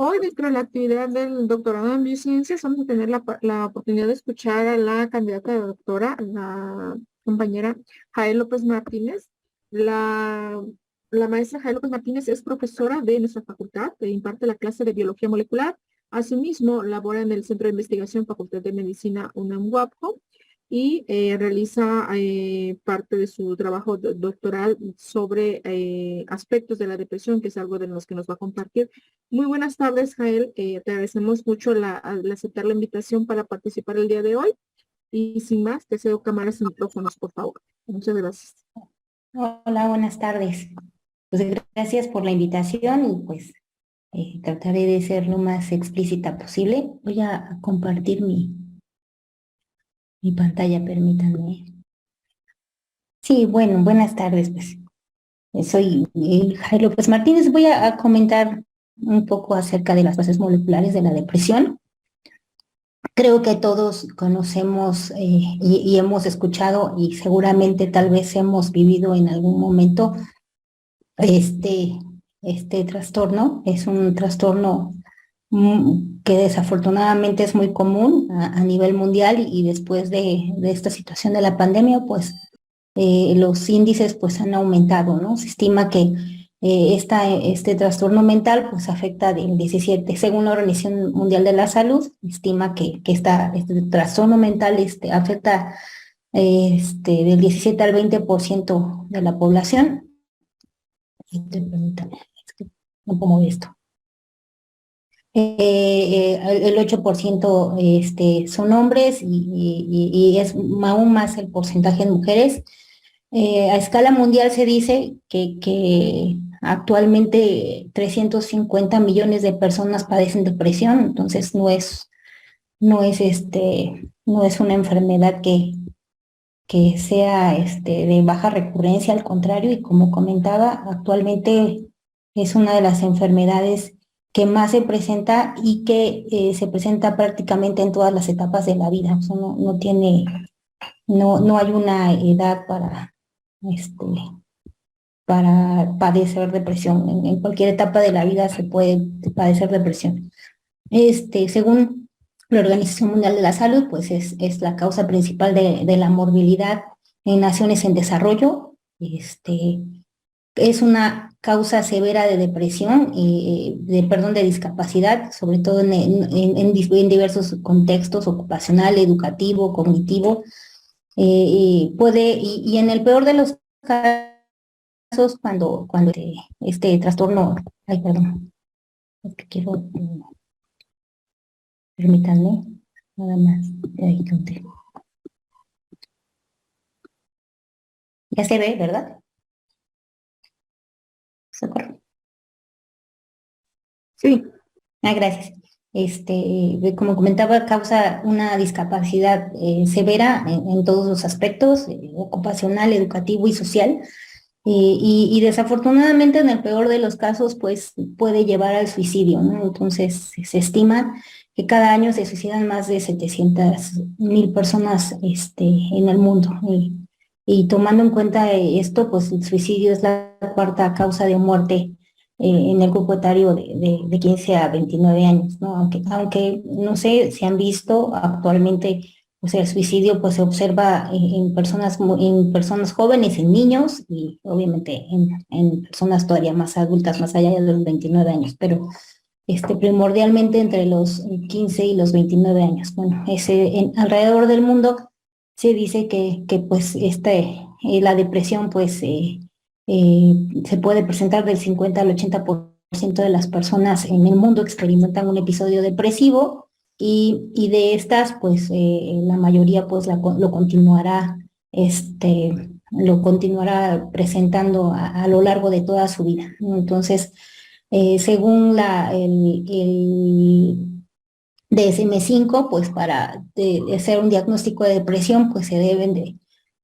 Hoy, dentro de la actividad del doctorado en biociencias, vamos a tener la oportunidad de escuchar a la candidata de doctora, la compañera Jael López Martínez. La, la maestra Jael López Martínez es profesora de nuestra facultad, que imparte la clase de biología molecular. Asimismo, labora en el Centro de Investigación Facultad de Medicina UNAM-UAPJO y realiza parte de su trabajo doctoral sobre aspectos de la depresión, que es algo de los que nos va a compartir. Muy buenas tardes, Jael. Te agradecemos mucho al aceptar la invitación para participar el día de hoy. Y sin más, te cedo cámaras y micrófonos, por favor. Muchas gracias. Hola, buenas tardes. Pues gracias por la invitación y pues trataré de ser lo más explícita posible. Voy a compartir mi pantalla, permítanme. Sí, bueno, buenas tardes, pues. Soy Jaime López Martínez. Voy a comentar un poco acerca de las bases moleculares de la depresión. Creo que todos conocemos y hemos escuchado y seguramente tal vez hemos vivido en algún momento este, este trastorno. Es un trastorno que desafortunadamente es muy común a nivel mundial y después de esta situación de la pandemia, pues los índices pues han aumentado, ¿no? Se estima que este trastorno mental pues afecta del 17, según la Organización Mundial de la Salud, estima que este trastorno mental afecta del 17 al 20% de la población. Permítame, es que no puedo mover esto. El 8% son hombres y es aún más el porcentaje de mujeres. A escala mundial se dice que actualmente 350 millones de personas padecen depresión, entonces no es una enfermedad que sea de baja recurrencia, al contrario, y como comentaba, actualmente es una de las enfermedades que más se presenta y que se presenta prácticamente en todas las etapas de la vida. O sea, no hay una edad para padecer depresión. En cualquier etapa de la vida se puede padecer depresión. Según la Organización Mundial de la Salud, pues es la causa principal de la morbilidad en naciones en desarrollo. Es una causa severa de depresión y de discapacidad, sobre todo en diversos contextos: ocupacional, educativo, cognitivo. Y en el peor de los casos, cuando este trastorno, ay, perdón, es que quiero, permítanme, nada más, ahí conté. Ya se ve, ¿verdad? ¿Socorro? Sí. Gracias. Como comentaba, causa una discapacidad severa en todos los aspectos, ocupacional, educativo y social. Y desafortunadamente, en el peor de los casos, pues puede llevar al suicidio, ¿no? Entonces, se estima que cada año se suicidan más de 700,000 personas en el mundo. Y tomando en cuenta esto, pues el suicidio es la cuarta causa de muerte en el grupo etario de 15 a 29 años, ¿no? Aunque no sé si han visto actualmente, pues el suicidio pues se observa en personas jóvenes, en niños y obviamente en personas todavía más adultas, más allá de los 29 años, pero primordialmente entre los 15 y los 29 años. Bueno, alrededor del mundo se dice que pues la depresión pues se puede presentar del 50 al 80% de las personas en el mundo experimentan un episodio depresivo y de estas pues la mayoría pues lo continuará presentando a lo largo de toda su vida, ¿no? Entonces, según el DSM-5, pues para hacer un diagnóstico de depresión, pues se deben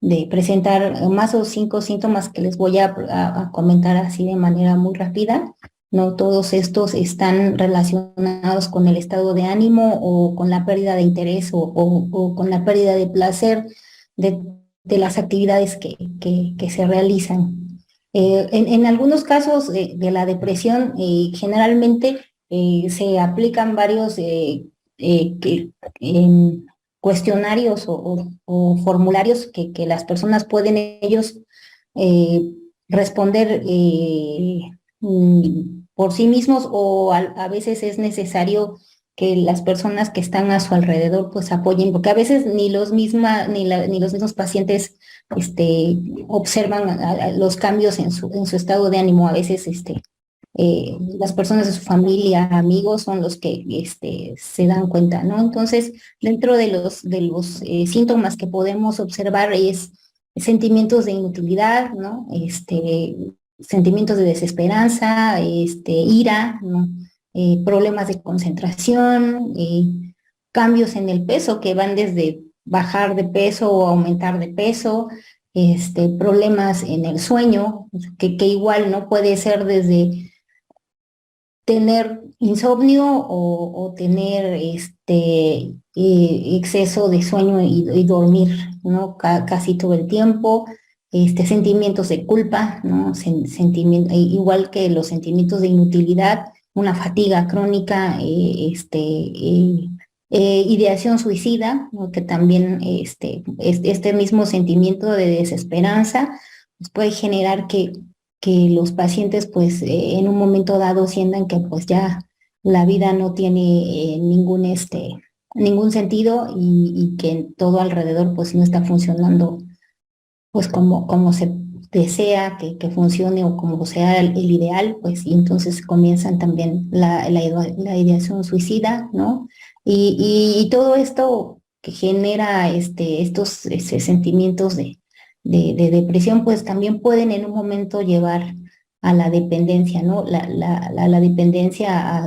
de presentar más o 5 síntomas que les voy a comentar así de manera muy rápida. No todos estos están relacionados con el estado de ánimo o con la pérdida de interés o con la pérdida de placer de, de las actividades que se realizan. En algunos casos de la depresión, generalmente se aplican varios em, cuestionarios o formularios que las personas pueden ellos eh, responder por sí mismos, o a veces es necesario que las personas que están a su alrededor pues apoyen, porque a veces ni los mismos pacientes observan los cambios en su estado de ánimo. A veces las personas de su familia, amigos, son los que se dan cuenta, ¿no? Entonces, dentro de los síntomas que podemos observar es sentimientos de inutilidad, ¿no? Sentimientos de desesperanza, ira, ¿no? Problemas de concentración, cambios en el peso que van desde bajar de peso o aumentar de peso, problemas en el sueño, que igual no puede ser desde tener insomnio o tener exceso de sueño y dormir, ¿no? Casi todo el tiempo, sentimientos de culpa, ¿no? Igual que los sentimientos de inutilidad, una fatiga crónica, ideación suicida, ¿no? Que también este mismo sentimiento de desesperanza pues, puede generar que los pacientes pues en un momento dado sientan que pues ya la vida no tiene ningún sentido y que todo alrededor pues no está funcionando pues como se desea que funcione o como sea el ideal, pues y entonces comienzan también la ideación suicida, ¿no? Y todo esto que genera estos sentimientos de depresión, pues también pueden en un momento llevar a la dependencia, ¿no? La dependencia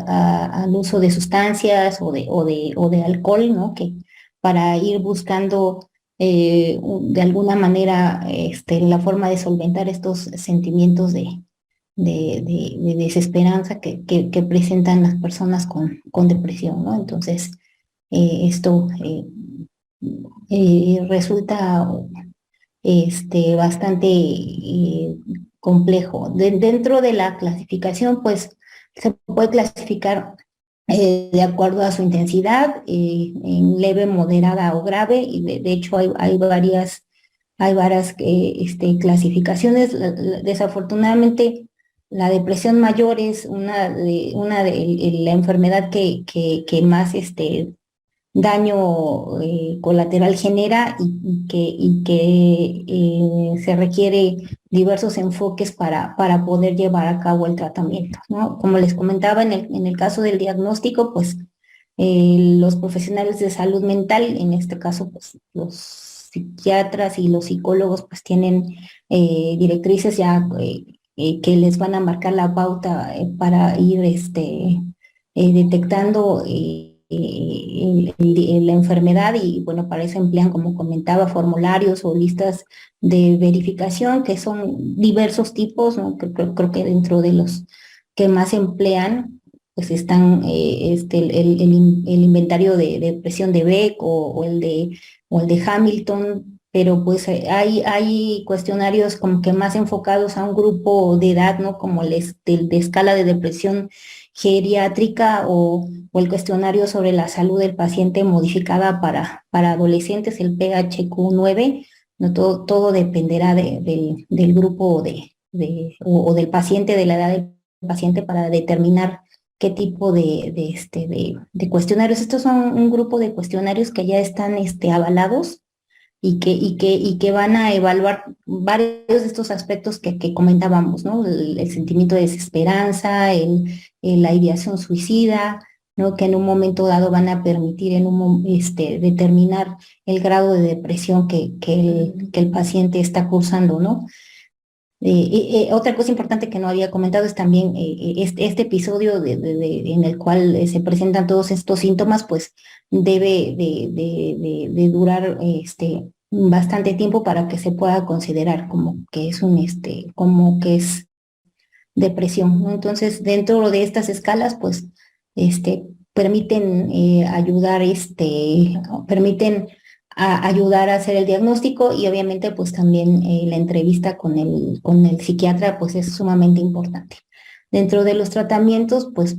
al uso de sustancias o de alcohol, ¿no? Que para ir buscando de alguna manera la forma de solventar estos sentimientos de desesperanza que presentan las personas con depresión, ¿no? Entonces, esto resulta bastante complejo. Dentro de la clasificación, pues se puede clasificar de acuerdo a su intensidad, en leve, moderada o grave, y de hecho hay varias clasificaciones. Desafortunadamente, la depresión mayor es una de la enfermedad que más daño colateral genera y que se requiere diversos enfoques para poder llevar a cabo el tratamiento, ¿no? Como les comentaba, en el caso del diagnóstico, pues los profesionales de salud mental, en este caso, pues los psiquiatras y los psicólogos, pues tienen directrices ya que les van a marcar la pauta para ir detectando la enfermedad y bueno, para eso emplean, como comentaba, formularios o listas de verificación que son diversos tipos, ¿no? Creo que dentro de los que más se emplean pues están el inventario de depresión de Beck o el de Hamilton, pero pues hay cuestionarios como que más enfocados a un grupo de edad, ¿no? Como de escala de depresión geriátrica o el cuestionario sobre la salud del paciente modificada para adolescentes, el PHQ-9, ¿no? Todo dependerá del grupo o del paciente, de la edad del paciente para determinar qué tipo de cuestionarios. Estos son un grupo de cuestionarios que ya están avalados y que van a evaluar varios de estos aspectos que comentábamos, ¿no? El sentimiento de desesperanza, la ideación suicida, ¿no? Que en un momento dado van a permitir determinar el grado de depresión que el paciente está cursando, ¿no? Otra cosa importante que no había comentado es también este episodio en el cual se presentan todos estos síntomas, pues debe de durar bastante tiempo para que se pueda considerar como que es como que es depresión, ¿no? Entonces, dentro de estas escalas, pues, permiten ayudar, permiten ayudar a hacer el diagnóstico y obviamente, pues, también la entrevista con el psiquiatra, pues, es sumamente importante. Dentro de los tratamientos, pues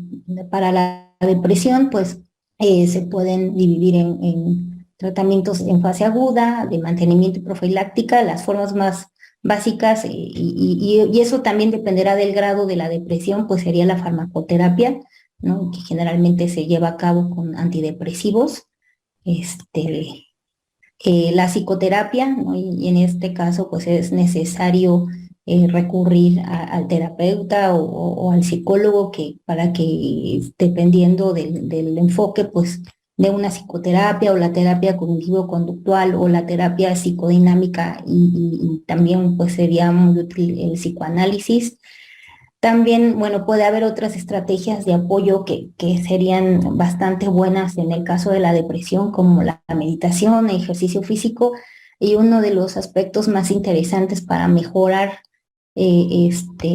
para la depresión, pues se pueden dividir en tratamientos en fase aguda, de mantenimiento y profiláctica, las formas más básicas, y eso también dependerá del grado de la depresión, pues sería la farmacoterapia, ¿no? Que generalmente se lleva a cabo con antidepresivos, este, la psicoterapia, ¿no? Y en este caso pues es necesario recurrir al terapeuta o al psicólogo para que dependiendo del enfoque pues de una psicoterapia o la terapia cognitivo-conductual o la terapia psicodinámica y también pues sería muy útil el psicoanálisis. También, bueno, puede haber otras estrategias de apoyo que serían bastante buenas en el caso de la depresión, como la meditación, ejercicio físico, y uno de los aspectos más interesantes para mejorar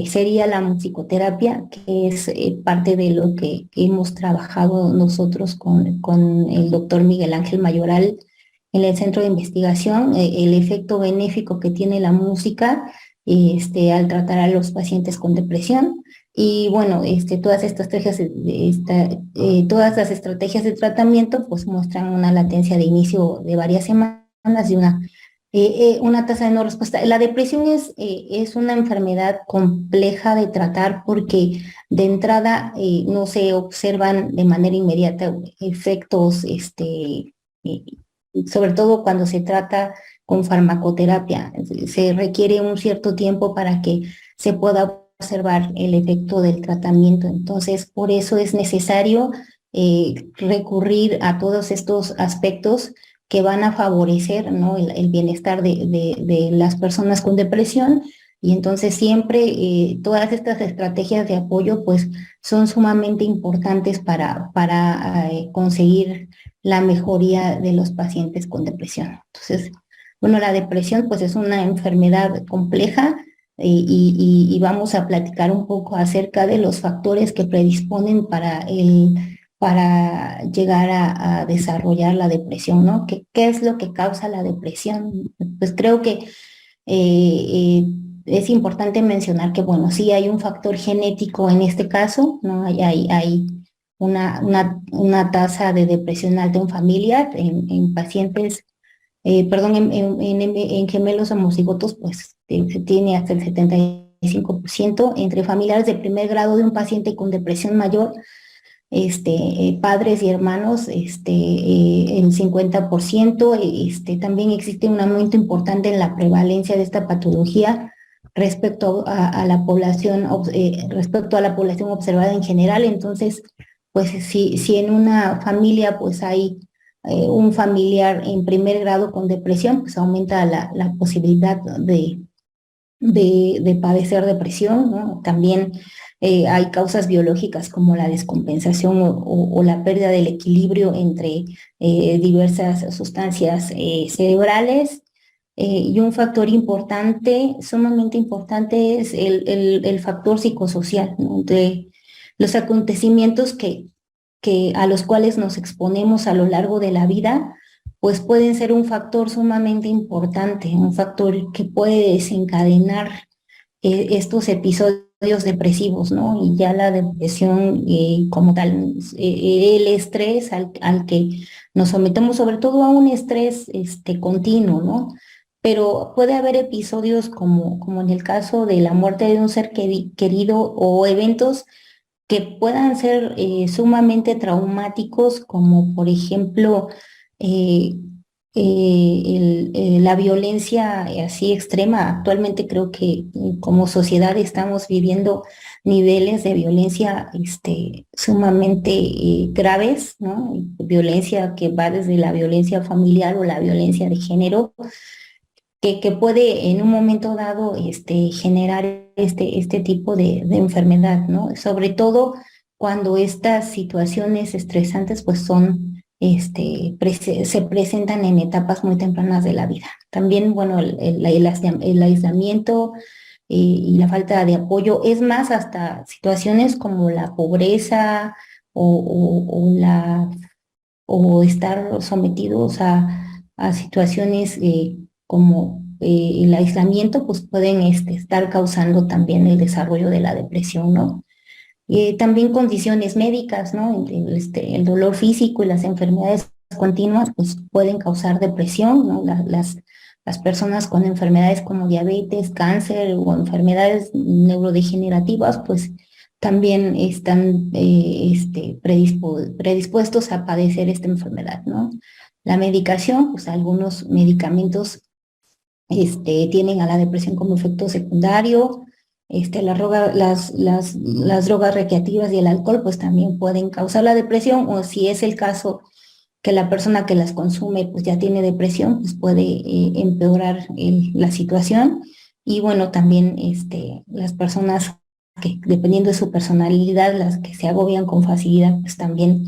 sería la musicoterapia, que es parte de lo que hemos trabajado nosotros con el doctor Miguel Ángel Mayoral en el centro de investigación, el efecto benéfico que tiene la música al tratar a los pacientes con depresión. Y bueno, todas estas todas las estrategias de tratamiento pues muestran una latencia de inicio de varias semanas y una tasa de no respuesta. La depresión es una enfermedad compleja de tratar porque de entrada no se observan de manera inmediata efectos, eh, sobre todo cuando se trata con farmacoterapia. Se requiere un cierto tiempo para que se pueda observar el efecto del tratamiento. Entonces, por eso es necesario recurrir a todos estos aspectos que van a favorecer, ¿no? el bienestar de las personas con depresión. Y entonces siempre todas estas estrategias de apoyo pues son sumamente importantes para conseguir la mejoría de los pacientes con depresión. Entonces, bueno, la depresión pues es una enfermedad compleja y vamos a platicar un poco acerca de los factores que predisponen para llegar a desarrollar la depresión, ¿no? ¿Qué es lo que causa la depresión? Pues creo que es importante mencionar que, bueno, sí hay un factor genético en este caso, ¿no? Hay una tasa de depresión alta en familia, en pacientes, perdón, en gemelos homocigotos, pues se tiene hasta el 75%, entre familiares de primer grado de un paciente con depresión mayor, padres y hermanos, el 50%, también existe un aumento importante en la prevalencia de esta patología respecto a la población observada en general. Entonces, pues si en una familia pues hay un familiar en primer grado con depresión, pues aumenta la posibilidad de padecer depresión, ¿no? También hay causas biológicas como la descompensación o la pérdida del equilibrio entre diversas sustancias cerebrales. Y un factor importante, sumamente importante, es el factor psicosocial, ¿no? De los acontecimientos a los cuales nos exponemos a lo largo de la vida, pues pueden ser un factor sumamente importante, un factor que puede desencadenar estos episodios depresivos, ¿no? Y ya la depresión como tal, el estrés al que nos sometemos, sobre todo a un estrés continuo, ¿no? Pero puede haber episodios como en el caso de la muerte de un ser querido o eventos que puedan ser sumamente traumáticos, como por ejemplo eh, la violencia así extrema. Actualmente creo que como sociedad estamos viviendo niveles de violencia sumamente graves, ¿no? Violencia que va desde la violencia familiar o la violencia de género, que puede en un momento dado generar este tipo de enfermedad, ¿no? Sobre todo cuando estas situaciones estresantes pues se presentan en etapas muy tempranas de la vida. También, bueno, el aislamiento y la falta de apoyo, es más, hasta situaciones como la pobreza o estar sometidos a situaciones como el aislamiento, pues pueden estar causando también el desarrollo de la depresión, ¿no? También condiciones médicas, ¿no? El dolor físico y las enfermedades continuas pues pueden causar depresión, ¿no? Las personas con enfermedades como diabetes, cáncer o enfermedades neurodegenerativas pues también están predispuestos a padecer esta enfermedad, ¿no? La medicación, pues algunos medicamentos tienen a la depresión como efecto secundario. Las drogas recreativas y el alcohol pues también pueden causar la depresión, o si es el caso que la persona que las consume pues ya tiene depresión, pues puede empeorar la situación. Y bueno, también las personas que dependiendo de su personalidad, las que se agobian con facilidad, pues también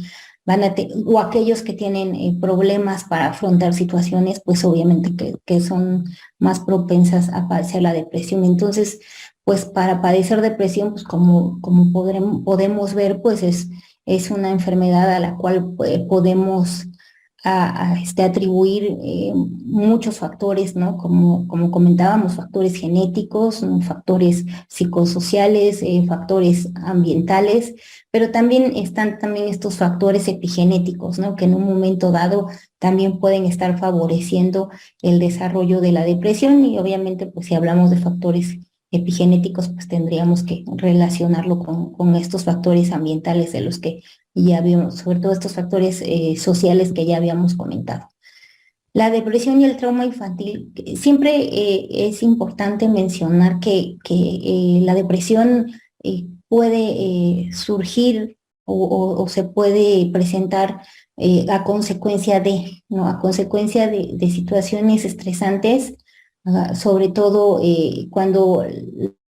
o aquellos que tienen problemas para afrontar situaciones, pues obviamente que son más propensas a padecer la depresión. Entonces, pues para padecer depresión, pues como podemos ver, pues es una enfermedad a la cual podemos atribuir muchos factores, ¿no? Como comentábamos, factores genéticos, ¿no? Factores psicosociales, factores ambientales, pero también están también estos factores epigenéticos, ¿no? Que en un momento dado también pueden estar favoreciendo el desarrollo de la depresión. Y obviamente, pues si hablamos de factores epigenéticos, pues tendríamos que relacionarlo con estos factores ambientales de los que ya vimos, sobre todo estos factores sociales que ya habíamos comentado. La depresión y el trauma infantil, siempre es importante mencionar que la depresión puede surgir o se puede presentar a consecuencia ¿no? A consecuencia de situaciones estresantes, sobre todo cuando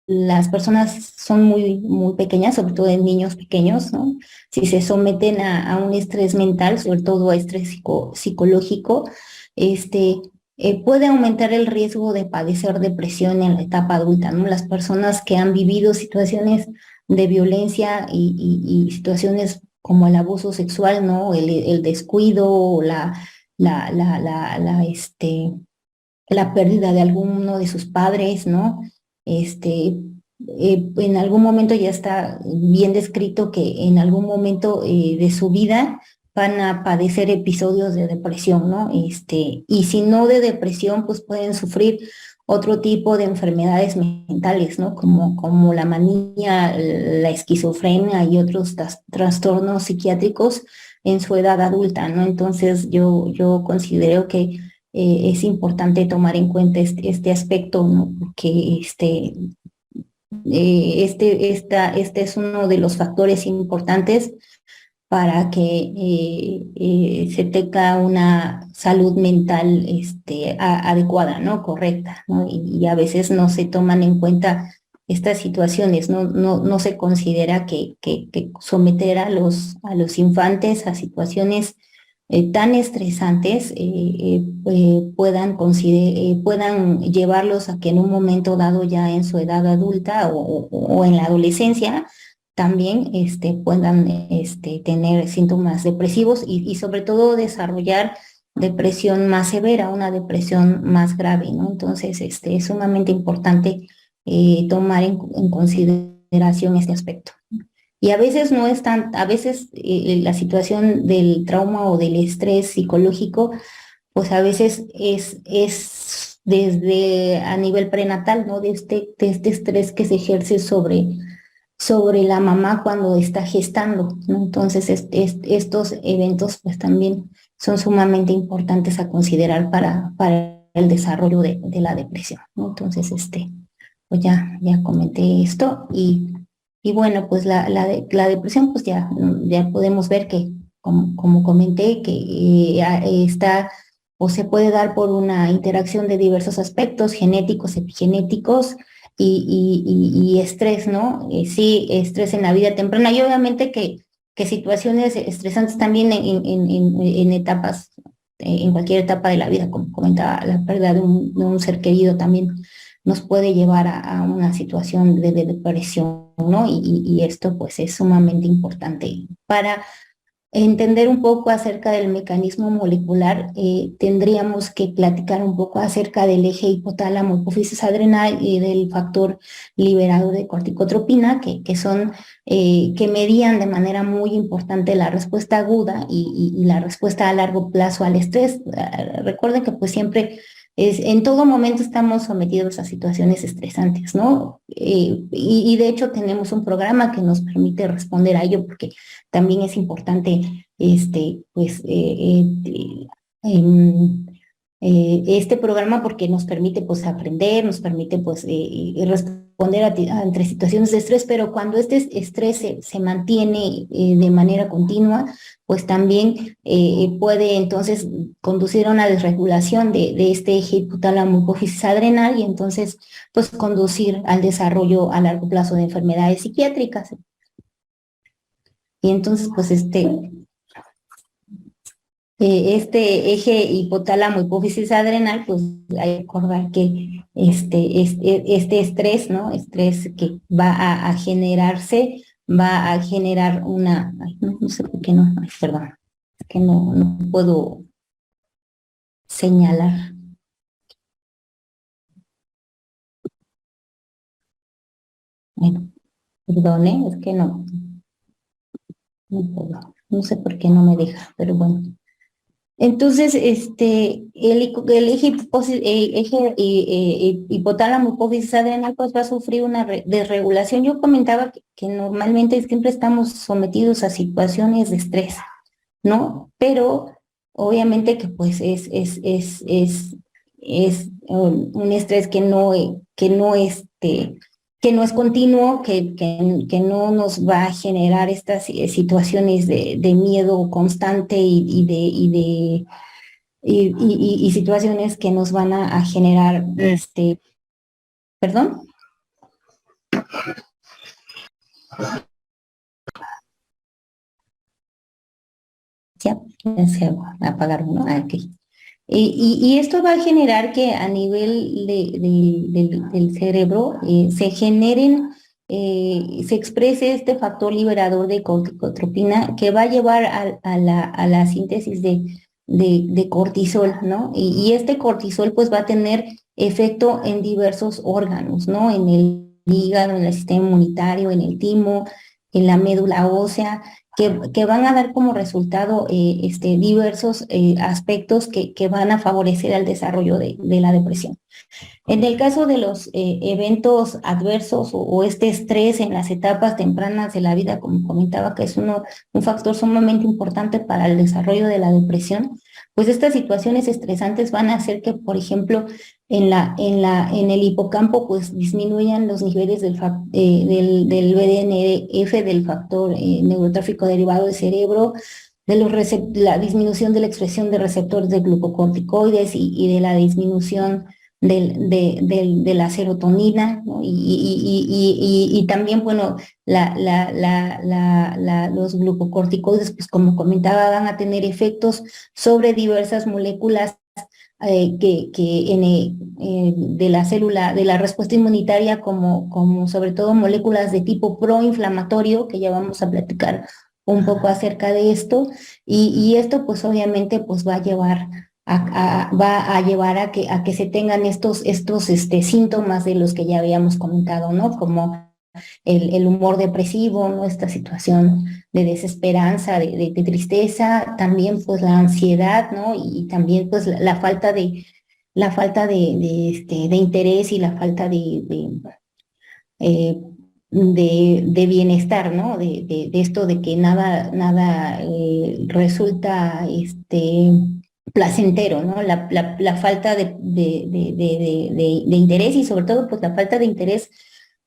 las personas son muy pequeñas, sobre todo en niños pequeños, ¿no? Si se someten a un estrés mental, sobre todo a estrés psicológico, este, puede aumentar el riesgo de padecer depresión en la etapa adulta, ¿no? Las personas que han vivido situaciones de violencia y situaciones como el abuso sexual, ¿no? El descuido, la pérdida de alguno de sus padres, ¿no? En algún momento ya está bien descrito que en algún momento de su vida van a padecer episodios de depresión, ¿no? Y si no de depresión, pues pueden sufrir otro tipo de enfermedades mentales, ¿no? Como la manía, la esquizofrenia y otros trastornos psiquiátricos en su edad adulta, ¿no? Entonces yo considero que es importante tomar en cuenta este aspecto, ¿no? Porque este es uno de los factores importantes para que se tenga una salud mental adecuada, ¿no? Correcta, ¿no? Y a veces no se toman en cuenta estas situaciones, no se considera que someter a los infantes a situaciones tan estresantes puedan llevarlos a que en un momento dado ya en su edad adulta o en la adolescencia también puedan tener síntomas depresivos y sobre todo desarrollar depresión más severa, una depresión más grave, ¿no? Entonces, es sumamente importante tomar en consideración este aspecto. Y a veces no es tan, a veces la situación del trauma o del estrés psicológico, pues a veces es desde a nivel prenatal, ¿no? De este estrés que se ejerce sobre la mamá cuando está gestando, ¿no? Entonces, estos eventos pues también son sumamente importantes a considerar para el desarrollo de la depresión, ¿no? Entonces, pues ya comenté esto y bueno, pues la depresión pues ya podemos ver que, como comenté, que está o se puede dar por una interacción de diversos aspectos genéticos, epigenéticos, y estrés, ¿no? Sí, estrés en la vida temprana y obviamente que situaciones estresantes también en etapas, en cualquier etapa de la vida, como comentaba, la pérdida de un ser querido también nos puede llevar a una situación de depresión, ¿no? Y esto pues es sumamente importante para entender un poco acerca del mecanismo molecular, tendríamos que platicar un poco acerca del eje hipotálamo hipófisis adrenal y del factor liberador de corticotropina, que son, que medían de manera muy importante la respuesta aguda y la respuesta a largo plazo al estrés. Recuerden que pues siempre en todo momento estamos sometidos a situaciones estresantes, ¿no? Y de hecho tenemos un programa que nos permite responder a ello, porque también es importante, pues, em, este programa, porque nos permite, pues, aprender, nos permite, pues, responder entre situaciones de estrés, pero cuando este estrés se mantiene de manera continua, pues también puede entonces conducir a una desregulación de este eje hipotálamo hipófisis adrenal y entonces, pues, conducir al desarrollo a largo plazo de enfermedades psiquiátricas. Y entonces, pues, este eje hipotálamo hipófisis adrenal, pues hay que recordar que este estrés, ¿no? Estrés que va a generarse, va a generar una, ay, no sé por qué no, ay, perdón, es que no puedo señalar. Bueno, perdone, es que no puedo, no sé por qué no me deja, pero bueno. Entonces, el eje, hipotálamo hipófisis adrenal pues va a sufrir una desregulación. Yo comentaba que normalmente siempre estamos sometidos a situaciones de estrés, ¿no? Pero obviamente que pues es un estrés que no es continuo, que no nos va a generar estas situaciones de miedo constante y situaciones que nos van a generar, perdón. Ya se apagaron, ¿no? Ah, ok. Y esto va a generar que a nivel del cerebro se generen, se exprese este factor liberador de corticotropina que va a llevar a la síntesis de cortisol, ¿no? Y este cortisol pues va a tener efecto en diversos órganos, ¿no? En el hígado, en el sistema inmunitario, en el timo, en la médula ósea, que van a dar como resultado diversos aspectos que van a favorecer el desarrollo de la depresión. En el caso de los eventos adversos o este estrés en las etapas tempranas de la vida, como comentaba, que es un factor sumamente importante para el desarrollo de la depresión, pues estas situaciones estresantes van a hacer que, por ejemplo, en el hipocampo, pues disminuyan los niveles del BDNF, del factor neurotrófico derivado del cerebro, la disminución de la expresión de receptores de glucocorticoides y de la disminución de la serotonina, ¿no? Y también, bueno, los glucocorticoides, pues como comentaba, van a tener efectos sobre diversas moléculas de la célula, de la respuesta inmunitaria, como sobre todo moléculas de tipo proinflamatorio, que ya vamos a platicar un poco acerca de esto, y esto pues obviamente pues va a llevar a que se tengan estos síntomas de los que ya habíamos comentado, ¿no? Como el humor depresivo, ¿no? Esta situación de desesperanza, de tristeza, también pues la ansiedad, ¿no? Y también pues la falta de interés y la falta eh, de bienestar, ¿no? De esto de que nada resulta placentero, ¿no? La falta de interés y sobre todo pues la falta de interés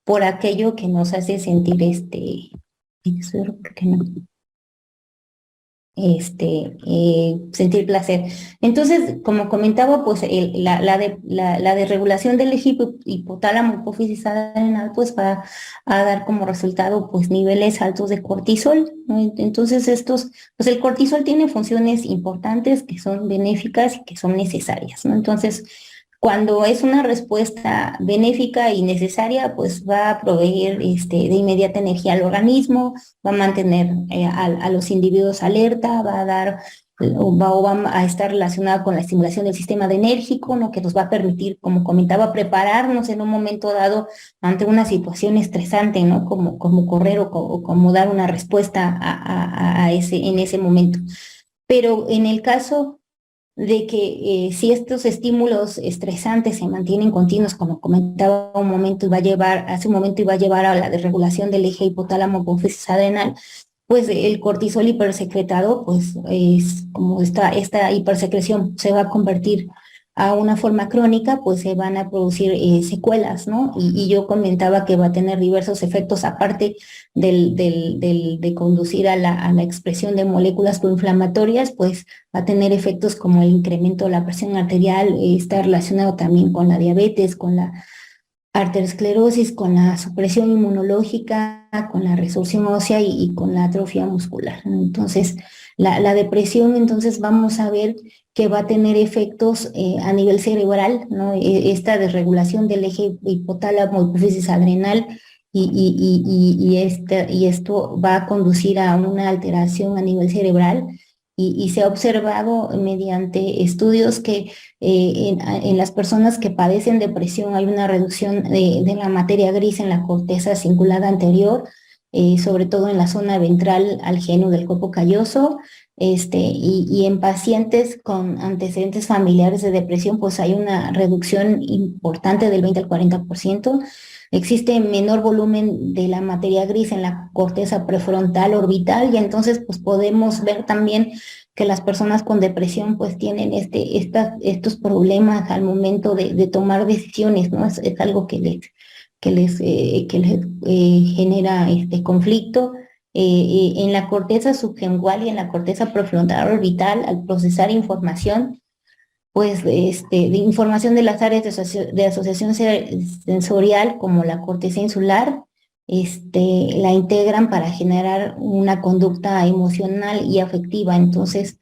por aquello que nos hace sentir ¿por qué no? Sentir placer. Entonces, como comentaba, pues la desregulación del eje hipotálamo hipófisis adrenal pues va a dar como resultado pues niveles altos de cortisol, ¿no? Entonces pues el cortisol tiene funciones importantes que son benéficas y que son necesarias, ¿no? Entonces, Cuando es una respuesta benéfica y necesaria, pues va a proveer de inmediata energía al organismo, va a mantener a los individuos alerta, va a dar o va a estar relacionada con la estimulación del sistema enérgico, ¿no? Que nos va a permitir, como comentaba, prepararnos en un momento dado ante una situación estresante, ¿no? Como correr o como dar una respuesta en ese momento. Pero en el caso de que si estos estímulos estresantes se mantienen continuos, como comentaba hace un momento iba a llevar a la desregulación del eje hipotálamo hipófisis adrenal, pues el cortisol hipersecretado, pues es como esta hipersecreción se va a convertir a una forma crónica, pues se van a producir secuelas, ¿no? Y yo comentaba que va a tener diversos efectos, aparte de conducir a la expresión de moléculas proinflamatorias, pues va a tener efectos como el incremento de la presión arterial, está relacionado también con la diabetes, con la arteriosclerosis, con la supresión inmunológica, con la resorción ósea y con la atrofia muscular, ¿no? Entonces, la depresión, entonces vamos a ver que va a tener efectos a nivel cerebral, ¿no? Esta desregulación del eje hipotálamo, hipófisis adrenal, y esto va a conducir a una alteración a nivel cerebral, y se ha observado mediante estudios que en las personas que padecen depresión hay una reducción de la materia gris en la corteza cingulada anterior, sobre todo en la zona ventral al geno del cuerpo calloso, y en pacientes con antecedentes familiares de depresión, pues hay una reducción importante del 20 al 40%. Existe menor volumen de la materia gris en la corteza prefrontal orbital, y entonces pues podemos ver también que las personas con depresión pues tienen estos problemas al momento de tomar decisiones, ¿no? Es algo que les genera este conflicto. En la corteza sublingual y en la corteza prefrontal orbital, al procesar información, pues de información de las áreas de asociación sensorial, como la corteza insular, la integran para generar una conducta emocional y afectiva. Entonces,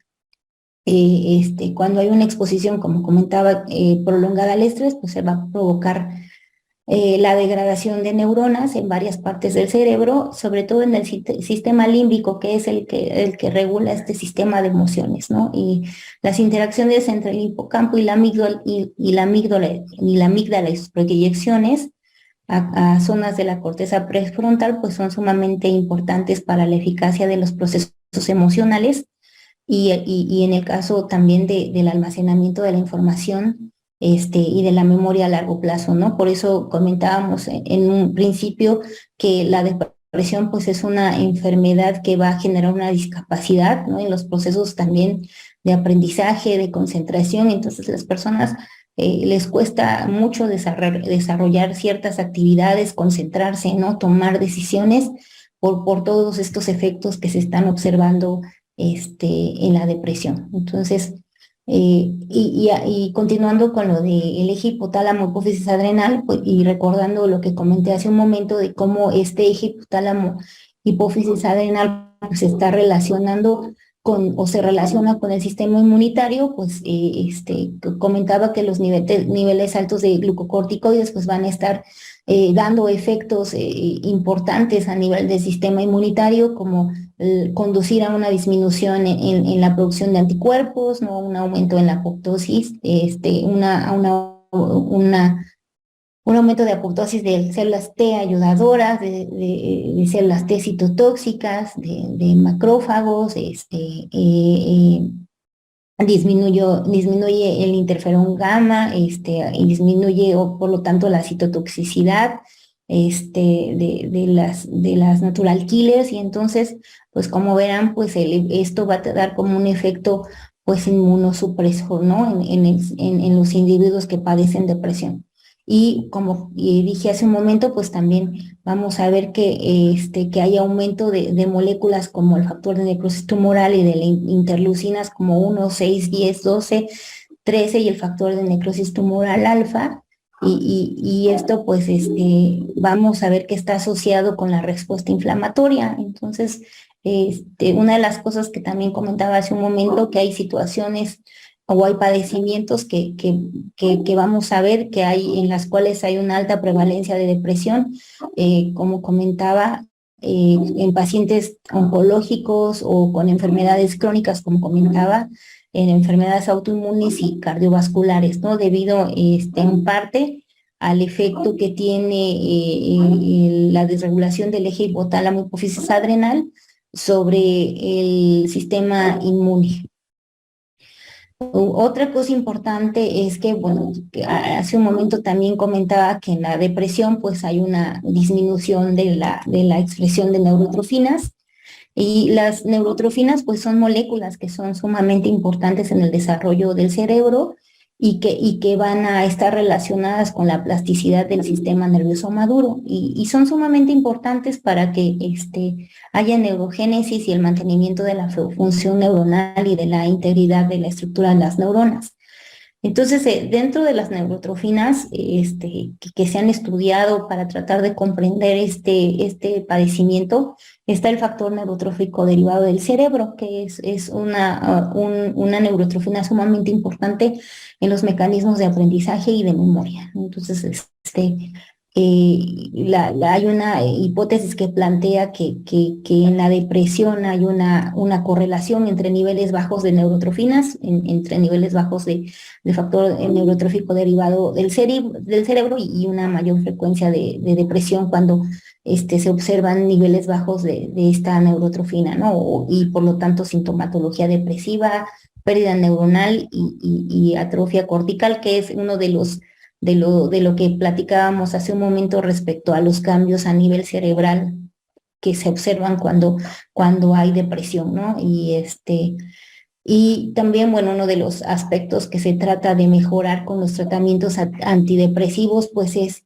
cuando hay una exposición, como comentaba, prolongada al estrés, pues se va a provocar la degradación de neuronas en varias partes del cerebro, sobre todo en el sistema límbico, que es el que regula este sistema de emociones, ¿no? Y las interacciones entre el hipocampo y la amígdala, y sus proyecciones a zonas de la corteza prefrontal, pues son sumamente importantes para la eficacia de los procesos emocionales, y en el caso también del almacenamiento de la información, y de la memoria a largo plazo, ¿no? Por eso comentábamos en un principio que la depresión pues es una enfermedad que va a generar una discapacidad, ¿no? En los procesos también de aprendizaje, de concentración. Entonces las personas les cuesta mucho desarrollar ciertas actividades, concentrarse, ¿no? Tomar decisiones por todos estos efectos que se están observando en la depresión. Entonces, y continuando con lo del eje hipotálamo hipófisis adrenal, pues, y recordando lo que comenté hace un momento de cómo este eje hipotálamo hipófisis adrenal pues, se está relacionando o se relaciona con el sistema inmunitario, pues comentaba que los niveles altos de glucocorticoides pues van a estar dando efectos importantes a nivel del sistema inmunitario, como conducir a una disminución en la producción de anticuerpos, ¿no? Un aumento en la apoptosis, un aumento de apoptosis de células T ayudadoras, de células T citotóxicas, de macrófagos, disminuye el interferón gamma, y disminuye por lo tanto la citotoxicidad de las natural killers, y entonces pues como verán pues esto va a dar como un efecto pues inmunosupresor, ¿no? En los individuos que padecen depresión. Y como dije hace un momento, pues también vamos a ver que hay aumento de moléculas como el factor de necrosis tumoral y de las interleucinas como 1, 6, 10, 12, 13, y el factor de necrosis tumoral alfa. Y esto pues vamos a ver que está asociado con la respuesta inflamatoria. Entonces, una de las cosas que también comentaba hace un momento, que hay situaciones o hay padecimientos que vamos a ver que hay, en las cuales hay una alta prevalencia de depresión, como comentaba, en pacientes oncológicos o con enfermedades crónicas, como comentaba, en enfermedades autoinmunes y cardiovasculares, ¿no? Debido, en parte, al efecto que tiene la desregulación del eje hipotálamo hipófisis adrenal sobre el sistema inmune. Otra cosa importante es que, bueno, hace un momento también comentaba que en la depresión pues hay una disminución de la expresión de neurotrofinas, y las neurotrofinas pues son moléculas que son sumamente importantes en el desarrollo del cerebro y que van a estar relacionadas con la plasticidad del sistema nervioso maduro y son sumamente importantes para que haya neurogénesis y el mantenimiento de la función neuronal y de la integridad de la estructura de las neuronas. Entonces, dentro de las neurotrofinas que se han estudiado para tratar de comprender este padecimiento, está el factor neurotrófico derivado del cerebro, que es una neurotrofina sumamente importante en los mecanismos de aprendizaje y de memoria. Entonces, hay una hipótesis que plantea que en la depresión hay una correlación entre niveles bajos de neurotrofinas, entre niveles bajos de factor neurotrófico derivado del cerebro y una mayor frecuencia de depresión cuando se observan niveles bajos de esta neurotrofina, ¿no? Y por lo tanto sintomatología depresiva, pérdida neuronal y atrofia cortical, que es uno de lo que platicábamos hace un momento respecto a los cambios a nivel cerebral que se observan cuando hay depresión, ¿no? Y también, bueno, uno de los aspectos que se trata de mejorar con los tratamientos antidepresivos, pues es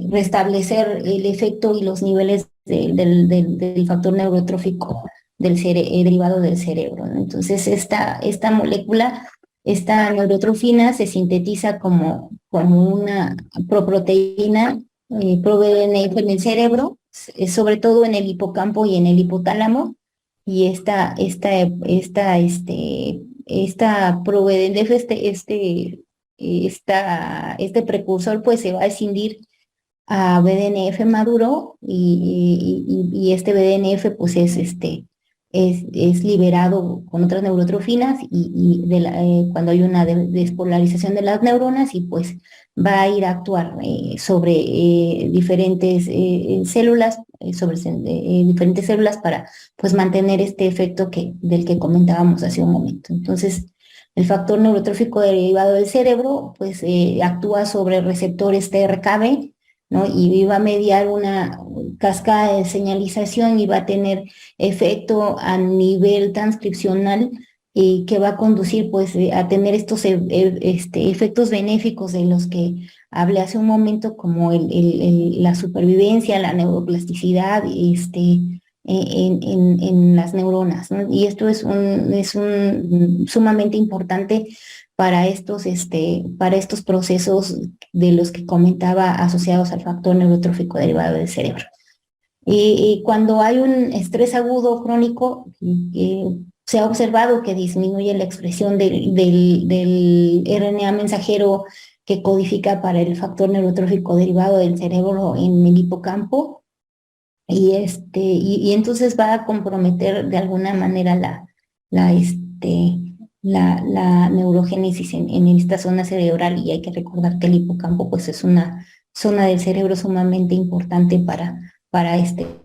restablecer el efecto y los niveles del factor neurotrófico derivado del cerebro, ¿no? Entonces, esta molécula, esta neurotrofina, se sintetiza como una proproteína pro-BDNF en el cerebro, sobre todo en el hipocampo y en el hipotálamo, y esta pro-BDNF, este precursor, pues se va a escindir a BDNF maduro y este BDNF pues es liberado con otras neurotrofinas cuando hay una despolarización de las neuronas y pues va a ir a actuar sobre diferentes células, diferentes células para pues mantener este efecto del que comentábamos hace un momento. Entonces, el factor neurotrófico derivado del cerebro pues actúa sobre receptores TRKB, ¿no? Y va a mediar una cascada de señalización y va a tener efecto a nivel transcripcional que va a conducir pues a tener estos efectos benéficos de los que hablé hace un momento, como la supervivencia, la neuroplasticidad, en las neuronas, ¿no? Y esto es sumamente importante para estos procesos de los que comentaba asociados al factor neurotrófico derivado del cerebro. Y cuando hay un estrés agudo crónico, se ha observado que disminuye la expresión del RNA mensajero que codifica para el factor neurotrófico derivado del cerebro en el hipocampo, y entonces va a comprometer de alguna manera la neurogénesis en esta zona cerebral, y hay que recordar que el hipocampo pues es una zona del cerebro sumamente importante para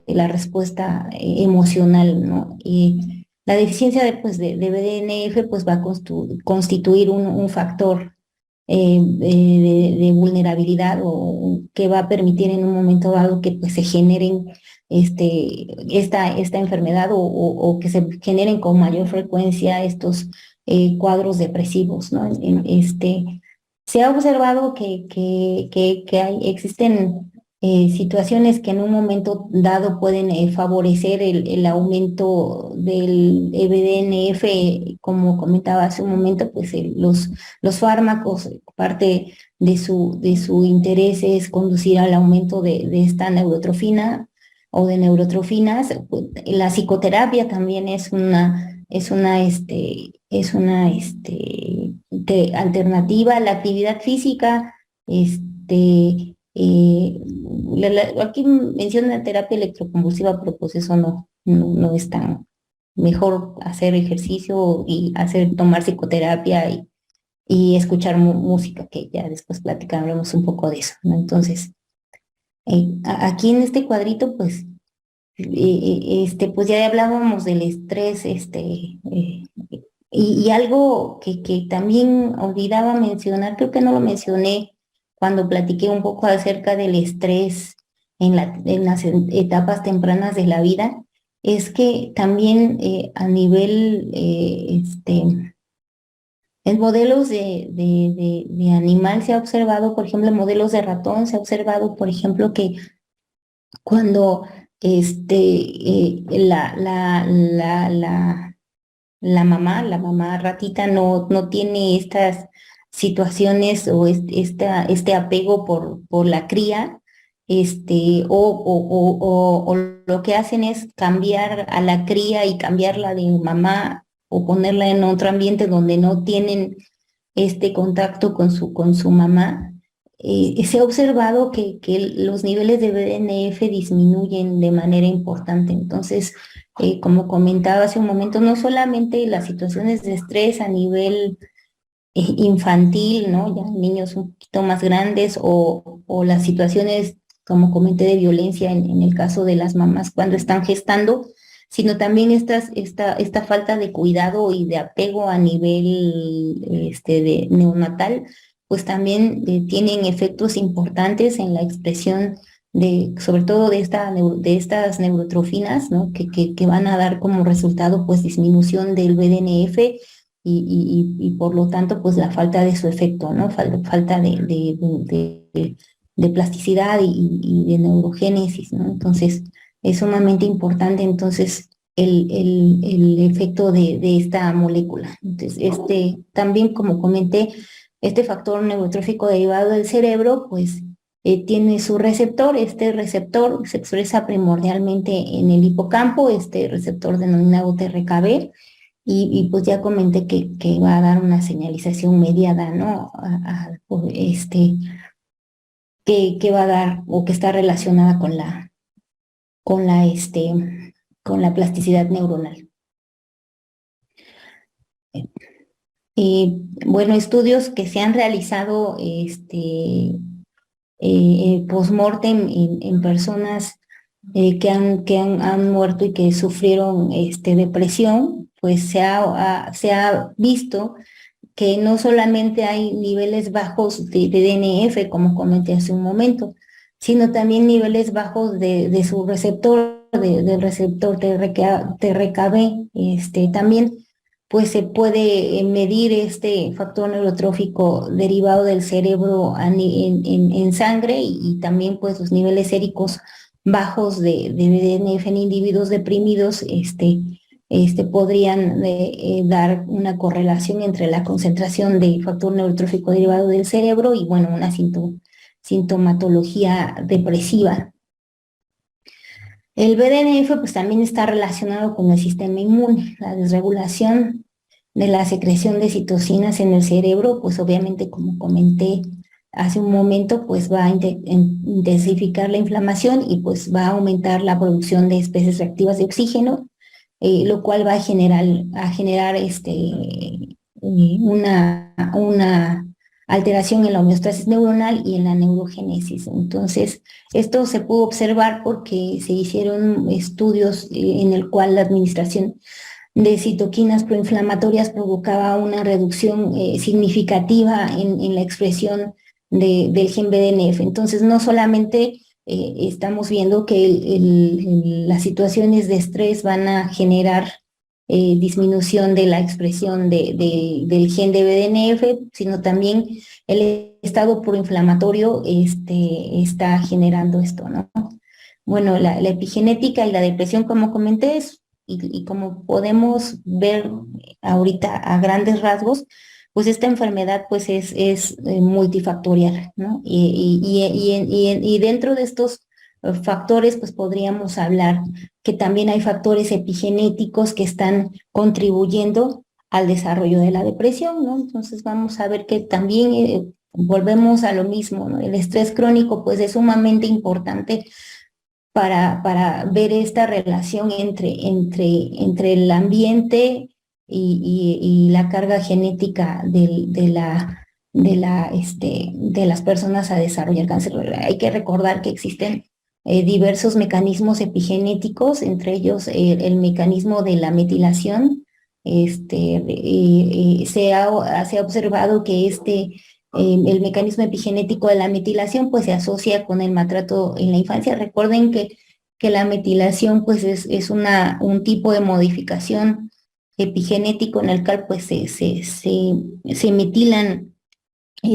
la respuesta emocional, ¿no? Y la deficiencia de BDNF pues va a constituir un factor de vulnerabilidad, o que va a permitir en un momento dado que pues se generen esta enfermedad, o que se generen con mayor frecuencia estos cuadros depresivos, ¿no? Se ha observado que existen situaciones que en un momento dado pueden favorecer el aumento del BDNF, como comentaba hace un momento, pues los fármacos, parte de su interés es conducir al aumento de esta neurotrofina o de neurotrofinas. La psicoterapia también es alternativa a la actividad física. Aquí menciona terapia electroconvulsiva, pero pues eso no es tan mejor hacer ejercicio y tomar psicoterapia y escuchar música, que ya después platicaremos un poco de eso, ¿no? Entonces, aquí en este cuadrito, pues, pues ya hablábamos del estrés, y algo que también olvidaba mencionar, creo que no lo mencioné cuando platiqué un poco acerca del estrés en las etapas tempranas de la vida, es que también a nivel, en modelos de animal se ha observado, por ejemplo, en modelos de ratón se ha observado, por ejemplo, que cuando la mamá ratita no tiene estas situaciones o este apego por la cría, o lo que hacen es cambiar a la cría y cambiarla de mamá o ponerla en otro ambiente donde no tienen este contacto con su mamá. Se ha observado que los niveles de BDNF disminuyen de manera importante. Entonces, como comentaba hace un momento, no solamente las situaciones de estrés a nivel infantil, ¿no? Ya niños un poquito más grandes o las situaciones, como comenté, de violencia en el caso de las mamás cuando están gestando, sino también esta falta de cuidado y de apego a nivel de neonatal, pues también tienen efectos importantes en la expresión sobre todo de estas neurotrofinas, ¿no? Que van a dar como resultado pues disminución del BDNF y por lo tanto pues la falta de su efecto, ¿no? Falta de plasticidad y de neurogénesis, ¿no? Entonces es sumamente importante entonces el efecto de esta molécula. Entonces también, como comenté, este factor neurotrófico derivado del cerebro pues tiene su receptor. Este receptor se expresa primordialmente en el hipocampo, este receptor denominado TRKB, pues ya comenté que va a dar una señalización mediada, ¿no? Que va a dar o que está relacionada con la, este, con la plasticidad neuronal. Bueno, estudios que se han realizado post-mortem en personas que han muerto y que sufrieron depresión, pues se ha visto que no solamente hay niveles bajos de DNF, como comenté hace un momento, sino también niveles bajos de su receptor, del receptor TRKB. También pues se puede medir este factor neurotrófico derivado del cerebro en sangre y también pues los niveles séricos bajos de DNF en individuos deprimidos podrían dar una correlación entre la concentración de factor neurotrófico derivado del cerebro y, bueno, una sintomatología depresiva. El BDNF pues también está relacionado con el sistema inmune. La desregulación de la secreción de citocinas en el cerebro, pues obviamente, como comenté hace un momento, pues va a intensificar la inflamación y pues va a aumentar la producción de especies reactivas de oxígeno, lo cual va a generar una alteración en la homeostasis neuronal y en la neurogénesis. Entonces, esto se pudo observar porque se hicieron estudios en el cual la administración de citoquinas proinflamatorias provocaba una reducción significativa en la expresión del gen BDNF. Entonces, no solamente estamos viendo que las situaciones de estrés van a generar disminución de la expresión del gen de BDNF, sino también el estado proinflamatorio está generando esto, ¿no? Bueno, la epigenética y la depresión, como comenté, y como podemos ver ahorita a grandes rasgos, pues esta enfermedad pues es multifactorial, ¿no? Y dentro de estos factores, pues podríamos hablar que también hay factores epigenéticos que están contribuyendo al desarrollo de la depresión, ¿no? Entonces vamos a ver que también volvemos a lo mismo, ¿no? El estrés crónico pues es sumamente importante para ver esta relación entre el ambiente y la carga genética de las personas a desarrollar cáncer. Hay que recordar que existen diversos mecanismos epigenéticos, entre ellos el mecanismo de la metilación. Se ha observado que el mecanismo epigenético de la metilación pues se asocia con el maltrato en la infancia. Recuerden que la metilación pues es un tipo de modificación epigenético en el cual pues se metilan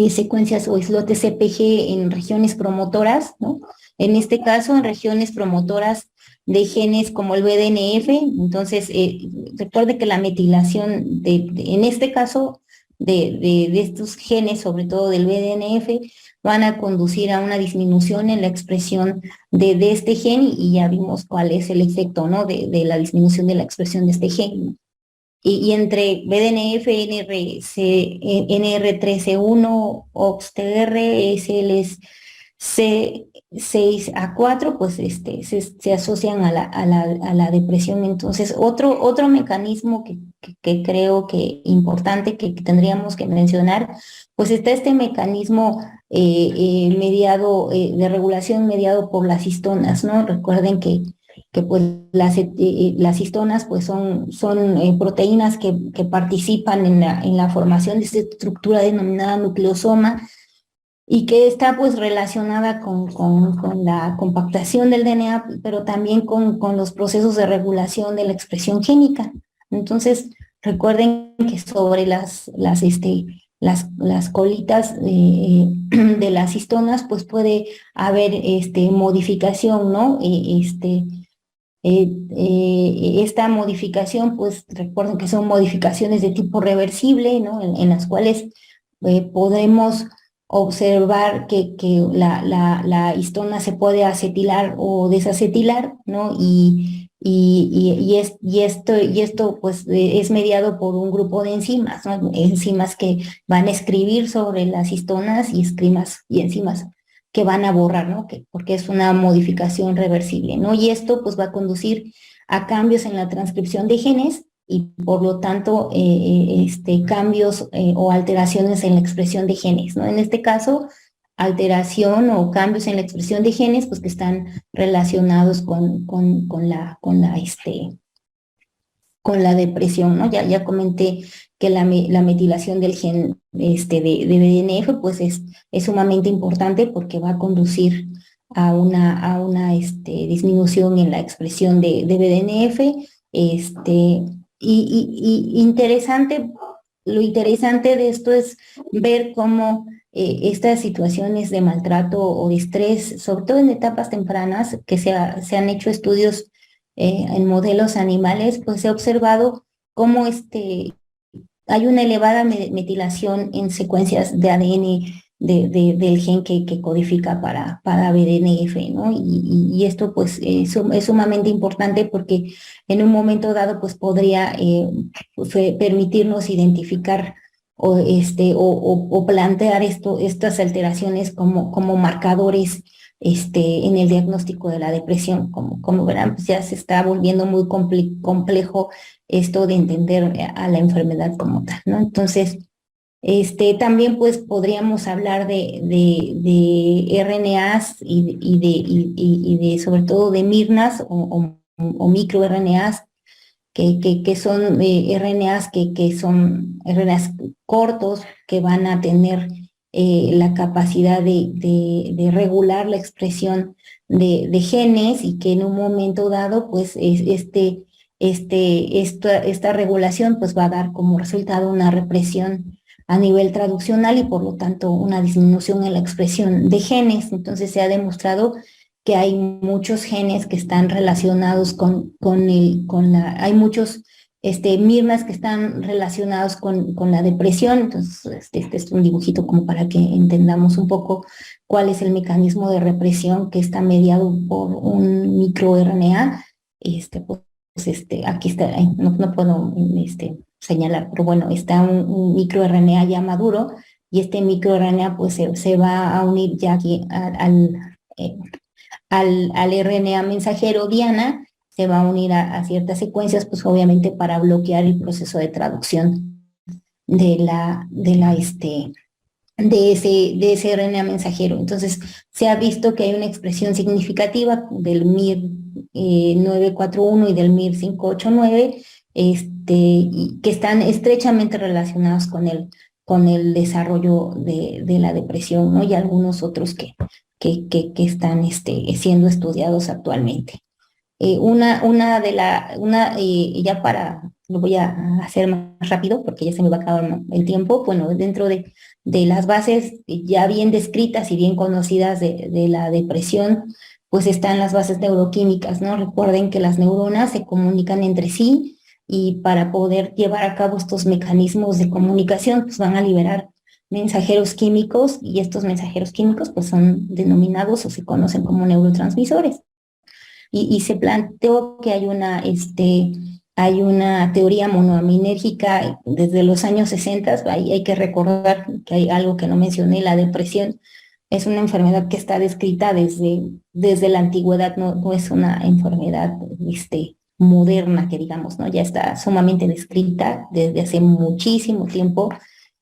secuencias o islotes CPG en regiones promotoras, ¿no? En este caso, en regiones promotoras de genes como el BDNF. Entonces, recuerde que la metilación en este caso de estos genes, sobre todo del BDNF, van a conducir a una disminución en la expresión de este gen, y ya vimos cuál es el efecto, ¿no? De la disminución de la expresión de este gen, ¿no? Y entre BDNF, NR13-1, OXTR, SLC6A4, pues se asocian a la depresión. Entonces, otro mecanismo que creo que importante que tendríamos que mencionar, pues está este mecanismo mediado, de regulación mediado por las histonas, ¿no? Recuerden que pues las histonas pues son proteínas que participan en la formación de esta estructura denominada nucleosoma, y que está pues relacionada con la compactación del DNA, pero también con los procesos de regulación de la expresión génica. Entonces, recuerden que sobre las colitas de las histonas pues puede haber modificación, ¿no? Esta modificación, pues recuerden que son modificaciones de tipo reversible, ¿no? En las cuales podemos observar que la histona se puede acetilar o desacetilar, ¿no? Y esto pues es mediado por un grupo de enzimas, ¿no? Enzimas que van a escribir sobre las histonas, y enzimas que van a borrar, ¿no? Porque es una modificación reversible, ¿no? Y esto pues va a conducir a cambios en la transcripción de genes, y por lo tanto cambios o alteraciones en la expresión de genes, ¿no? En este caso, alteración o cambios en la expresión de genes pues que están relacionados con la depresión, ¿no? Ya comenté que la metilación del gen de BDNF pues es sumamente importante, porque va a conducir a una disminución en la expresión de BDNF. Interesante, lo interesante de esto es ver cómo estas situaciones de maltrato o de estrés, sobre todo en etapas tempranas, que se han hecho estudios en modelos animales, pues se ha observado cómo hay una elevada metilación en secuencias de ADN del gen que codifica para BDNF, ¿no? Y esto pues es sumamente importante, porque en un momento dado pues podría permitirnos identificar o plantear estas alteraciones como marcadores en el diagnóstico de la depresión. Como verán, pues ya se está volviendo muy complejo esto de entender a la enfermedad como tal, ¿no? Entonces, también pues podríamos hablar de RNAs y sobre todo de mirnas o microRNAs, que son RNAs que son RNAs cortos, que van a tener la capacidad de regular la expresión de genes, y que en un momento dado pues esta regulación pues va a dar como resultado una represión a nivel traduccional, y por lo tanto una disminución en la expresión de genes. Entonces se ha demostrado que hay muchos genes que están relacionados hay muchos mirnas que están relacionados con la depresión. Entonces, este es un dibujito como para que entendamos un poco cuál es el mecanismo de represión que está mediado por un microRNA. Aquí está, no puedo señalar, pero bueno, está un microRNA ya maduro, y este microRNA pues se va a unir ya aquí eh, al RNA mensajero Diana, se va a unir a ciertas secuencias, pues obviamente para bloquear el proceso de traducción de ese RNA mensajero. Entonces, se ha visto que hay una expresión significativa del MIR 941 y del MIR 589, y que están estrechamente relacionados con el desarrollo de la depresión, ¿no? Y algunos otros que están siendo estudiados actualmente. Ya lo voy a hacer más rápido porque ya se me va a acabar el tiempo. Bueno, dentro de las bases ya bien descritas y bien conocidas de la depresión, pues están las bases neuroquímicas, ¿no? Recuerden que las neuronas se comunican entre sí, y para poder llevar a cabo estos mecanismos de comunicación, pues van a liberar mensajeros químicos, y estos mensajeros químicos pues son denominados o se conocen como neurotransmisores. Y se planteó que hay una teoría monoaminérgica desde los años 60. Ahí hay que recordar que hay algo que no mencioné: la depresión es una enfermedad que está descrita desde la antigüedad, no es una enfermedad moderna, que digamos, ¿no? Ya está sumamente descrita desde hace muchísimo tiempo,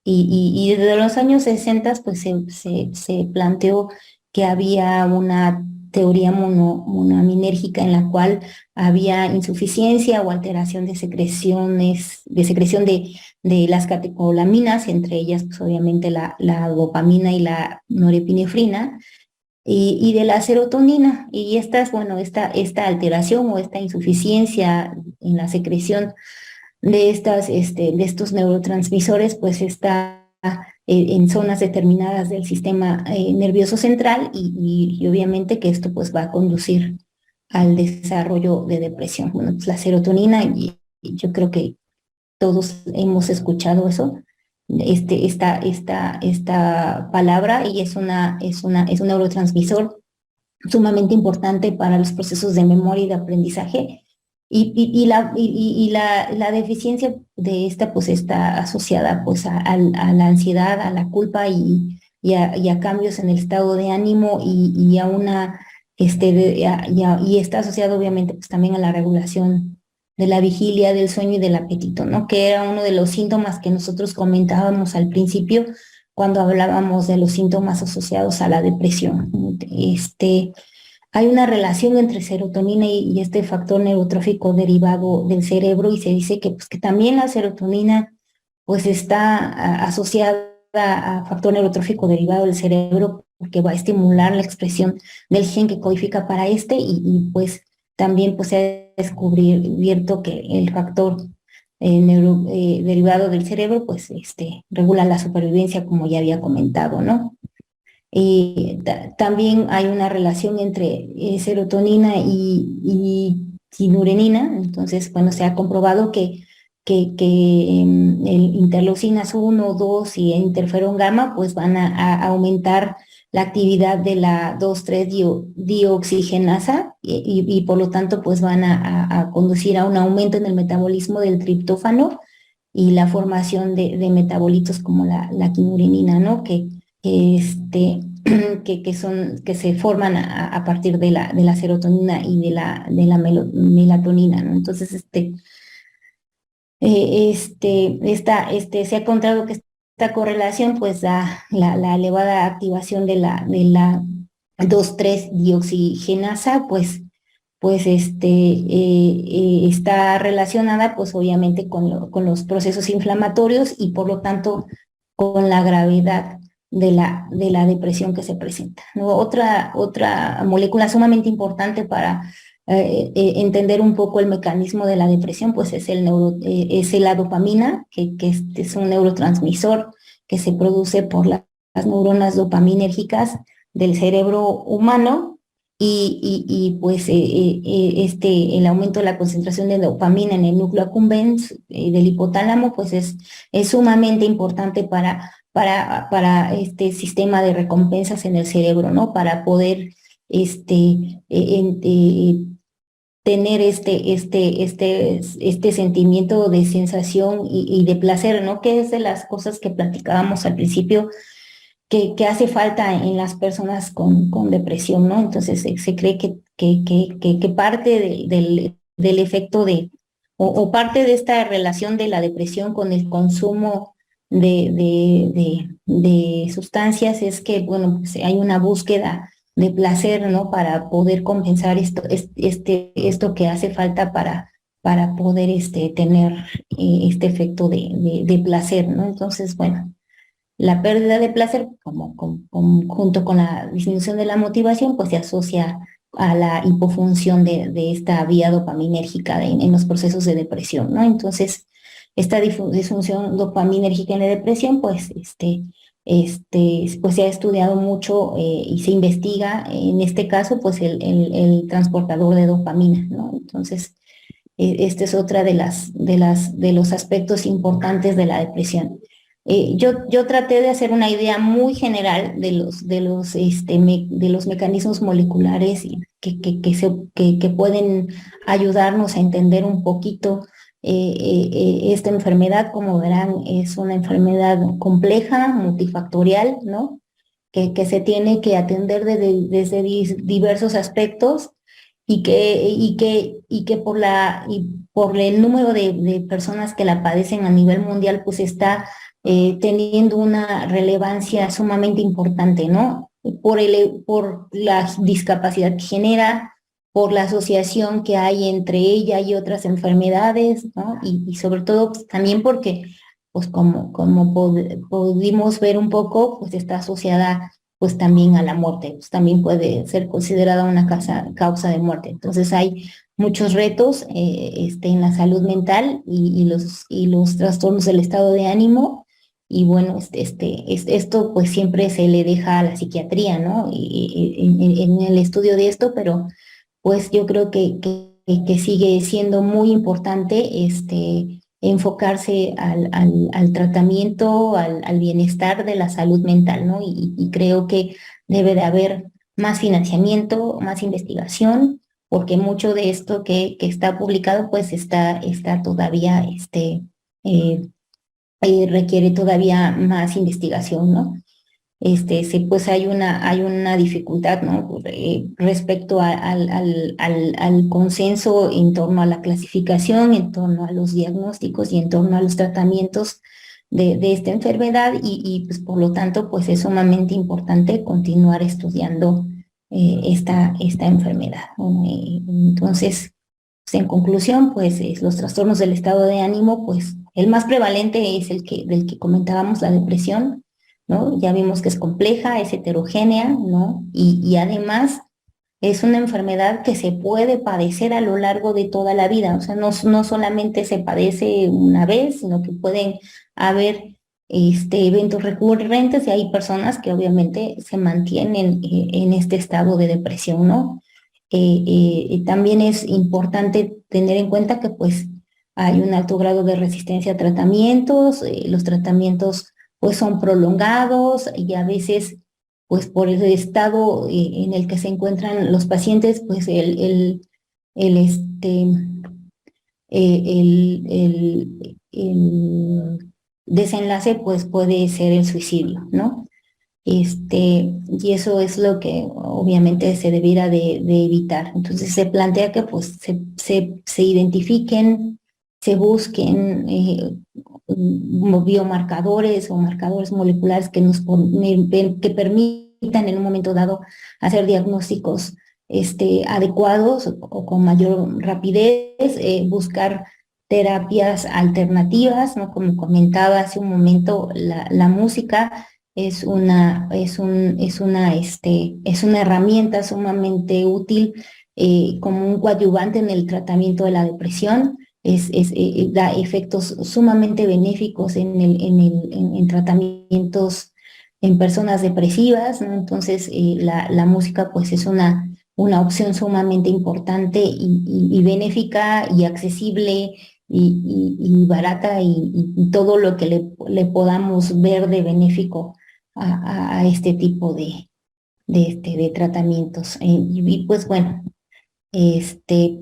y desde los años 60 pues se planteó que había una teoría monoaminérgica en la cual había insuficiencia o alteración de secreciones, de secreción de las catecolaminas, entre ellas pues obviamente la dopamina y la norepinefrina, y de la serotonina. Y esta alteración o esta insuficiencia en la secreción de estos neurotransmisores, pues está en zonas determinadas del sistema nervioso central, y obviamente que esto pues va a conducir al desarrollo de depresión. Bueno, pues la serotonina, y yo creo que todos hemos escuchado eso, esta palabra, y es un neurotransmisor sumamente importante para los procesos de memoria y de aprendizaje. La deficiencia de esta pues está asociada pues a la ansiedad, a la culpa, y a cambios en el estado de ánimo, y está asociado obviamente pues también a la regulación de la vigilia, del sueño y del apetito, ¿no? Que era uno de los síntomas que nosotros comentábamos al principio cuando hablábamos de los síntomas asociados a la depresión. Hay una relación entre serotonina y este factor neurotrófico derivado del cerebro, y se dice que también la serotonina pues está asociada a factor neurotrófico derivado del cerebro, porque va a estimular la expresión del gen que codifica para pues también pues se ha descubierto que el factor derivado del cerebro pues regula la supervivencia, como ya había comentado, ¿no? También hay una relación entre serotonina y sinurenina. Entonces, bueno, se ha comprobado que el interleucinas 1, 2 y el interferón gamma pues van a aumentar la actividad de la 2,3-dioxigenasa, y por lo tanto pues van a conducir a un aumento en el metabolismo del triptófano y la formación de metabolitos como la quinurenina, ¿no? Que, este, que se forman a partir de la serotonina y de la melatonina, ¿no? Entonces, se ha encontrado que esta correlación pues da la elevada activación de la 2,3-dioxigenasa, está relacionada pues obviamente con los procesos inflamatorios, y por lo tanto con la gravedad de la depresión que se presenta, ¿no? Otra molécula sumamente importante para entender un poco el mecanismo de la depresión pues es la dopamina, que es un neurotransmisor que se produce por las neuronas dopaminérgicas del cerebro humano, pues el aumento de la concentración de dopamina en el núcleo accumbens del hipotálamo pues es sumamente importante para este sistema de recompensas en el cerebro, ¿no? Para poder tener este sentimiento de sensación y de placer, ¿no? Que es de las cosas que platicábamos al principio que hace falta en las personas con depresión, ¿no? Entonces se cree que parte del efecto o parte de esta relación de la depresión con el consumo de sustancias es que, bueno, pues hay una búsqueda de placer, ¿no? Para poder compensar esto que hace falta para poder tener este efecto de placer, ¿no? Entonces, bueno. La pérdida de placer, junto con la disminución de la motivación, pues se asocia a la hipofunción de esta vía dopaminérgica en los procesos de depresión, ¿no? Entonces, esta disfunción dopaminérgica en la depresión, pues se ha estudiado mucho y se investiga, en este caso, pues el transportador de dopamina, ¿no? Entonces, esta es otra de los aspectos importantes de la depresión. Yo traté de hacer una idea muy general de los mecanismos moleculares y que pueden ayudarnos a entender un poquito esta enfermedad. Como verán, es una enfermedad compleja, multifactorial, ¿no? Que se tiene que atender desde diversos aspectos y que por el número de personas que la padecen a nivel mundial, pues está teniendo una relevancia sumamente importante, ¿no? Por la discapacidad que genera, por la asociación que hay entre ella y otras enfermedades, ¿no? Y sobre todo pues, también porque, pues pudimos ver un poco, pues está asociada pues también a la muerte, pues también puede ser considerada una causa de muerte. Entonces hay muchos retos en la salud mental y los trastornos del estado de ánimo. Y bueno, esto pues siempre se le deja a la psiquiatría, ¿no? En el estudio de esto, pero pues yo creo que sigue siendo muy importante enfocarse al tratamiento, al bienestar de la salud mental, ¿no? Y creo que debe de haber más financiamiento, más investigación, porque mucho de esto que está publicado pues está todavía eh, requiere todavía más investigación, ¿no? Pues hay una dificultad, ¿no? Respecto al consenso en torno a la clasificación, en torno a los diagnósticos y en torno a los tratamientos de esta enfermedad pues por lo tanto, pues es sumamente importante continuar estudiando esta enfermedad, ¿no? Entonces, pues, en conclusión, pues los trastornos del estado de ánimo, pues el más prevalente es del que comentábamos, la depresión, ¿no? Ya vimos que es compleja, es heterogénea, ¿no? Y además es una enfermedad que se puede padecer a lo largo de toda la vida, o sea, no solamente se padece una vez, sino que pueden haber eventos recurrentes y hay personas que obviamente se mantienen en este estado de depresión, ¿no? También es importante tener en cuenta que pues hay un alto grado de resistencia a tratamientos, los tratamientos pues son prolongados y a veces pues por el estado en el que se encuentran los pacientes, pues el, este, el desenlace pues puede ser el suicidio, ¿no? Y eso es lo que obviamente se debiera de evitar. Entonces se plantea que pues se identifiquen, se busquen biomarcadores o marcadores moleculares que permitan en un momento dado hacer diagnósticos adecuados o con mayor rapidez, buscar terapias alternativas, ¿no? Como comentaba hace un momento, la música es una herramienta sumamente útil como un coadyuvante en el tratamiento de la depresión. Da efectos sumamente benéficos en tratamientos en personas depresivas, ¿no? Entonces, la música pues es una una opción sumamente importante y benéfica y accesible y barata y todo lo que le podamos ver de benéfico a este tipo de tratamientos. Y pues bueno, este,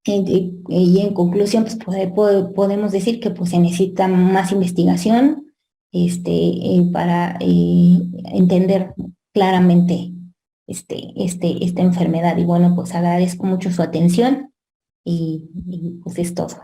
y en conclusión, pues podemos decir que pues se necesita más investigación para entender claramente esta enfermedad. Y bueno, pues agradezco mucho su atención y pues es todo.